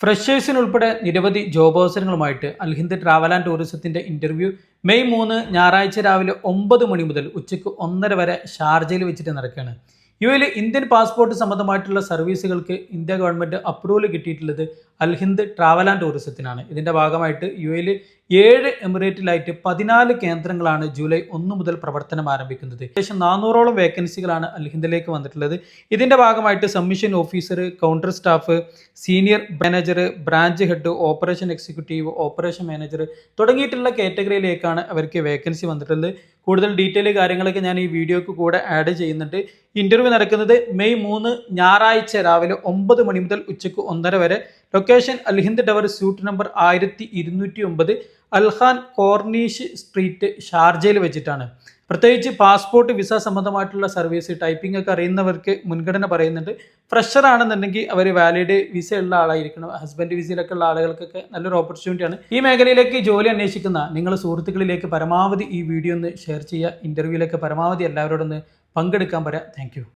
ഫ്രഷേഴ്സിനുൾപ്പെടെ നിരവധി job അവസരങ്ങളുമായിട്ട് Alhind travel and ടൂറിസത്തിന്റെ interview May 3 ഞായറാഴ്ച രാവിലെ 9 മണി മുതൽ ഉച്ചയ്ക്ക് 1:30 വരെ ഷാർജയിൽ വെച്ചിട്ട് നടക്കുകയാണ്. യുഎയിൽ ഇന്ത്യൻ പാസ്പോർട്ട് സംബന്ധമായിട്ടുള്ള സർവീസുകൾക്ക് ഇന്ത്യ ഗവൺമെന്റ് അപ്രൂവൽ കിട്ടിയിട്ടുള്ളത് അൽഹിന്ദ് ട്രാവൽ ആൻഡ് ടൂറിസത്തിനാണ്. ഇതിന്റെ ഭാഗമായിട്ട് യുഎയിൽ 7 എമിറേറ്റിലായിട്ട് 14 കേന്ദ്രങ്ങളാണ് ജൂലൈ 1 മുതൽ പ്രവർത്തനം ആരംഭിക്കുന്നത്. ഏകദേശം 400ഓളം വേക്കൻസികളാണ് അൽഹിന്ദിലേക്ക് വന്നിട്ടുള്ളത്. ഇതിന്റെ ഭാഗമായിട്ട് submission officer, counter staff, senior manager, branch head, operation executive, operation manager തുടങ്ങിയിട്ടുള്ള കാറ്റഗറിയിലേക്കാണ് അവർക്ക് വേക്കൻസി വന്നിട്ടുള്ളത്. കൂടുതൽ ഡീറ്റെയിൽ കാര്യങ്ങളൊക്കെ ഞാൻ ഈ വീഡിയോക്ക് കൂടെ ആഡ് ചെയ്യുന്നുണ്ട്. ഇന്റർവ്യൂ നടക്കുന്നത് മെയ് 3 ഞായറാഴ്ച രാവിലെ 9 മണി മുതൽ ഉച്ചയ്ക്ക് 1:30 വരെ. Location Alhind tower, suite number 1209, Al Khan corniche street, ഷാർജയിൽ വെച്ചിട്ടാണ്. പ്രത്യേകിച്ച് പാസ്പോർട്ട്, വിസ സംബന്ധമായിട്ടുള്ള സർവീസ്, ടൈപ്പിംഗ് ഒക്കെ അറിയുന്നവർക്ക് മുൻഗണന പറയുന്നുണ്ട്. ഫ്രഷർ ആണെന്നുണ്ടെങ്കിൽ അവർ വാലിഡ് വിസ ഉള്ള ആളായിരിക്കണം. ഹസ്ബൻഡ് വിസയിലൊക്കെ ഉള്ള ആളുകൾക്കൊക്കെ നല്ലൊരു ഓപ്പർച്യൂണിറ്റിയാണ്. ഈ മേഖലയിലേക്ക് ജോലി അന്വേഷിക്കുന്ന നിങ്ങളുടെ സുഹൃത്തുക്കളിലേക്ക് പരമാവധി ഈ വീഡിയോ ഒന്ന് ഷെയർ ചെയ്യുക. ഇന്റർവ്യൂയിലേക്ക് പരമാവധി എല്ലാവരോടൊന്ന് പങ്കെടുക്കാൻ പറയാം. താങ്ക്